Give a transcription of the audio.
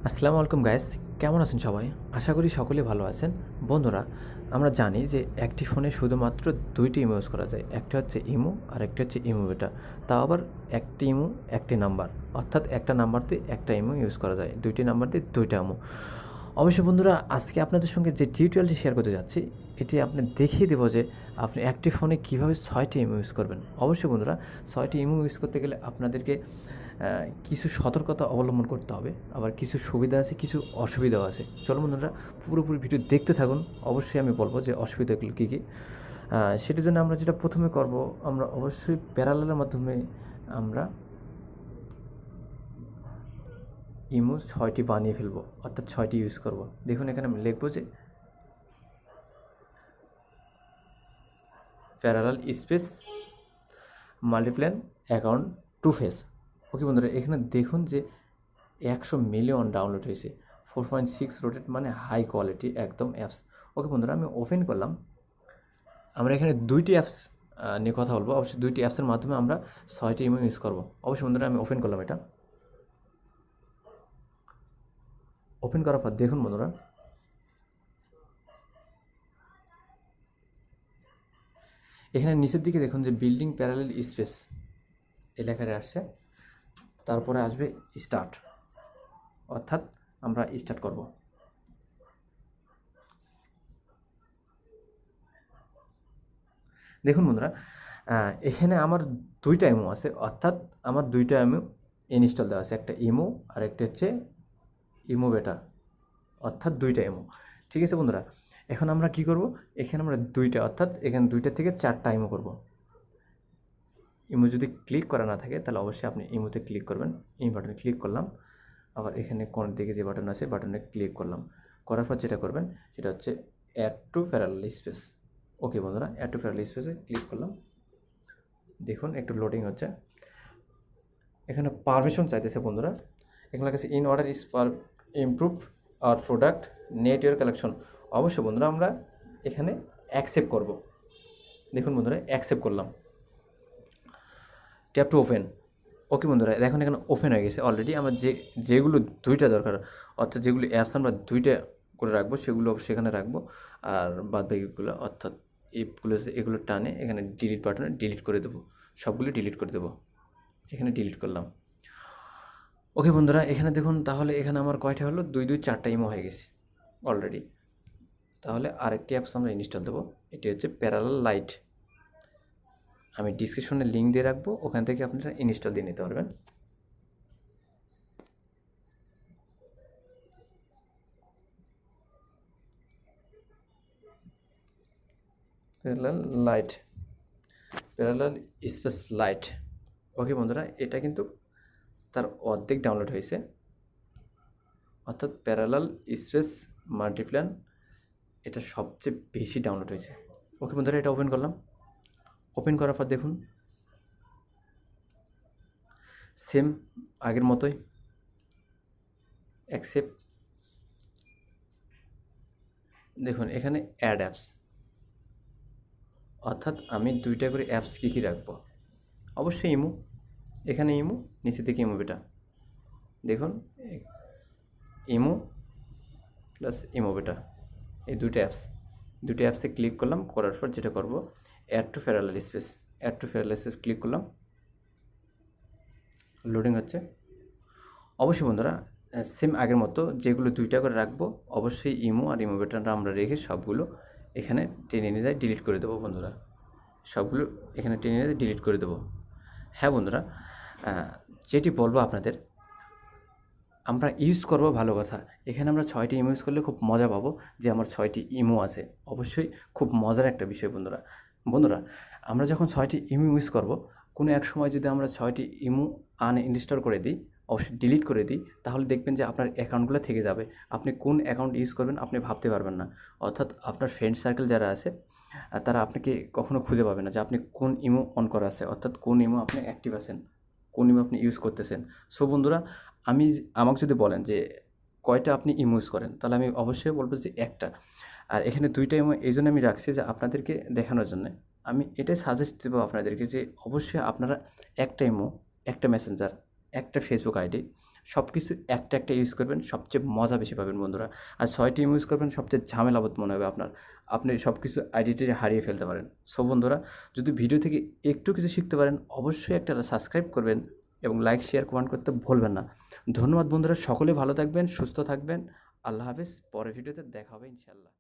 আসসালামু আলাইকুম গাইস, কেমন আছেন সবাই? আশা করি সকলে ভালো আছেন। বন্ধুরা, আমরা জানি যে একটি ফোনে শুধুমাত্র ২টি ইমো ইউজ করা যায়। একটা হচ্ছে ইমো আর একটা হচ্ছে ইমো বেটা। তাও আবার একটি ইমো একটি নাম্বার। অর্থাৎ একটা নাম্বার দিয়ে একটা ইমো ইউজ করা যায়। ২টি নাম্বার দিয়ে ২টা ইমো। অবশ্যই বন্ধুরা, আজকে আপনাদের সঙ্গে যে টিউটোরিয়ালটি শেয়ার করতে যাচ্ছি, এটি আপনি দেখিয়ে দেব যে আপনি একটি ফোনে কীভাবে ৬টি ইমো ইউজ করবেন। অবশ্যই বন্ধুরা, ৬টি ইমো ইউজ করতে গেলে আপনাদেরকে কিছু সতর্কতা অবলম্বন করতে হবে, আবার কিছু সুবিধা আছে, কিছু অসুবিধাও আছে। চলো বন্ধুরা, পুরোপুরি ভিডিও দেখতে থাকুন। অবশ্যই আমি বলবো যে অসুবিধাগুলো কী কী। সেটার জন্য আমরা যেটা প্রথমে করব, আমরা অবশ্যই প্যারালালের মাধ্যমে আমরা ইমো ৬টি বানিয়ে ফেলবো, অর্থাৎ ৬টি ইউজ করব। দেখুন এখানে আমি লিখবো যে parallel space multiple account 2 face. Okay বন্ধুরা, এখানে দেখুন যে 100 মিলিয়ন ডাউনলোড হয়েছে। 4.6 রোটেট, মানে হাই কোয়ালিটি একদম অ্যাপস। ওকে বন্ধুরা, আমি ওপেন করলাম। আমরা এখানে 2টি অ্যাপস নিয়ে কথা বলবো। অবশ্যই 2টি অ্যাপসের মাধ্যমে আমরা 6টি ইমো ইউজ করবো। অবশ্যই বন্ধুরা, আমি ওপেন করলাম এটা। ওপেন করার পর দেখুন বন্ধুরা, এখানে নিচের দিকে দেখুন যে বিল্ডিং প্যারালেল স্পেস এই লেখাটা আসছে। তারপরে আসবে স্টার্ট, অর্থাৎ আমরা স্টার্ট করব। দেখুন বন্ধুরা, এখানে আমার 2টা ইমো আছে, অর্থাৎ আমার 2টা ইমো ইনস্টল দেওয়া আছে। একটা ইমো আর একটা হচ্ছে ইমো বেটা, অর্থাৎ 2টা ইমো। ঠিক আছে বন্ধুরা, এখন আমরা কি করব, এখানে আমরা 2টা, অর্থাৎ এখানে 2টা থেকে 4টা ইমো করব। ইমো যদি ক্লিক করা না থাকে তাহলে অবশ্যই আপনি ইমোতে ক্লিক করবেন। এই বাটনে ক্লিক করলাম, আবার এখানে কোণের দিকে যে বাটন আছে বাটনে ক্লিক করলাম। করার পর যেটা করবেন সেটা হচ্ছে অ্যাড টু প্যারালাল স্পেস। ওকে বন্ধুরা, অ্যাড টু প্যারালাল স্পেসে ক্লিক করলাম। দেখুন একটু লোডিং হচ্ছে। এখানে পারমিশন চাইতেছে বন্ধুরা। এখানে কাছে in order is for improve hour product net your collection. অবশ্যই বন্ধুরা, আমরা এখানে অ্যাকসেপ্ট করব। দেখুন বন্ধুরা, অ্যাকসেপ্ট করলাম। Tap to open. ওকে বন্ধুরা, দেখুন এখানে ওপেন হয়ে গেছে অলরেডি। আমার যেগুলো 2টা দরকার, অর্থাৎ যেগুলো অ্যাপস আমরা 2টা করে রাখবো সেগুলো অবশ্যই এখানে রাখবো। আর বাদ বাকিগুলো, অর্থাৎ এপগুলো এগুলো টানে এখানে ডিলিট বাটনে ডিলিট করে দেবো। সবগুলো ডিলিট করে দেবো। এখানে ডিলিট করলাম। ওকে বন্ধুরা, এখানে দেখুন তাহলে এখানে আমার কয়টা হলো, 4টা ইমো হয়ে গেছে অলরেডি। তাহলে আরেকটি অ্যাপস আমরা ইনস্টল দেবো, এটি হচ্ছে প্যারালাল লাইট। আমি ডিসক্রিপশনে লিঙ্ক দিয়ে রাখবো, ওখান থেকে আপনারা ইনস্টল দিয়ে নিতে পারবেন। Parallel lite, parallel space lite. Okay বন্ধুরা, এটা কিন্তু তার অর্ধেক ডাউনলোড হয়েছে, অর্থাৎ প্যারালাল স্পেস মাল্টিপ্ল্যান এটা সবচেয়ে বেশি ডাউনলোড হয়েছে। ওকে বন্ধুরা, এটা ওপেন করলাম। ওপেন করার পর দেখুন সেম আগের মতোই অ্যাকসেপ্ট। দেখুন এখানে অ্যাড অ্যাপস, অর্থাৎ আমি 2টা করে অ্যাপস কী কী রাখবো। অবশ্যই ইমো, এখানে ইমো, নিচে থেকে ইমো বেটা। দেখুন ইমো প্লাস ইমো বেটা, এই 2টা অ্যাপসে ক্লিক করলাম। করার পর যেটা করব, add to parallel space. Add to parallel space click করলাম। লোডিং হচ্ছে। অবশ্যই বন্ধুরা, সেম আগের মতো যেগুলো 2টা করে রাখবো, অবশ্যই ইমো আর ইমো বেটাটা আমরা রেখে সবগুলো এখানে টেনে নিয়ে যাই, ডিলিট করে দেবো বন্ধুরা। সবগুলো এখানে টেনে নিয়ে ডিলিট করে দেবো। হ্যাঁ বন্ধুরা, যেটি বলবো আপনাদের, আমরা ইউজ করব ভালো কথা। এখানে আমরা 6টি ইমো ইউজ করলে খুব মজা পাবো যে আমার 6টি ইমো আছে। অবশ্যই খুব মজার একটা বিষয় বন্ধুরা। বন্ধুরা, আমরা যখন 6টি ইমো ইউজ করব, কোনো এক সময় যদি আমরা 6টি ইমো আনইনস্টল করে দিই, অবশ্যই ডিলিট করে দিই, তাহলে দেখবেন যে আপনার অ্যাকাউন্টগুলো থেকে যাবে। আপনি কোন অ্যাকাউন্ট ইউজ করবেন আপনি ভাবতে পারবেন না। অর্থাৎ আপনার ফ্রেন্ড সার্কেল যারা আছে তারা আপনাকে কখনো খুঁজে পাবে না যে আপনি কোন ইমো অন করা আছে, অর্থাৎ কোন ইমো আপনি অ্যাক্টিভ আছেন, কোন ইমো আপনি ইউজ করতেছেন। সো বন্ধুরা, আমাকে যদি বলেন যে কয়টা আপনি ইমো ইউজ করেন, তাহলে আমি অবশ্যই বলবো যে একটা। আর এখানে 2টা ইমো এই জন্য আমি রাখছি যে আপনাদেরকে দেখানোর জন্যে। আমি এটাই সাজেস্ট দেবো আপনাদেরকে যে অবশ্যই আপনারা একটা ইমো, একটা মেসেঞ্জার, একটা ফেসবুক আইডি সব কিছু একটা একটা ইউজ করবেন, সবচেয়ে মজা বেশি পাবেন বন্ধুরা। আর 6টি ইউজ করবেন, সবচেয়ে ঝামেলাবোধ মনে হবে আপনার। আপনি সব কিছু আইডিটি হারিয়ে ফেলতে পারেন। সো বন্ধুরা, যদি ভিডিও থেকে একটু কিছু শিখতে পারেন, অবশ্যই একটা সাবস্ক্রাইব করবেন এবং লাইক, শেয়ার, কমেন্ট করতে ভুলবেন না। ধন্যবাদ বন্ধুরা, সকলে ভালো থাকবেন, সুস্থ থাকবেন। আল্লাহ হাফেজ। পরের ভিডিওতে দেখা হবে ইনশাআল্লাহ।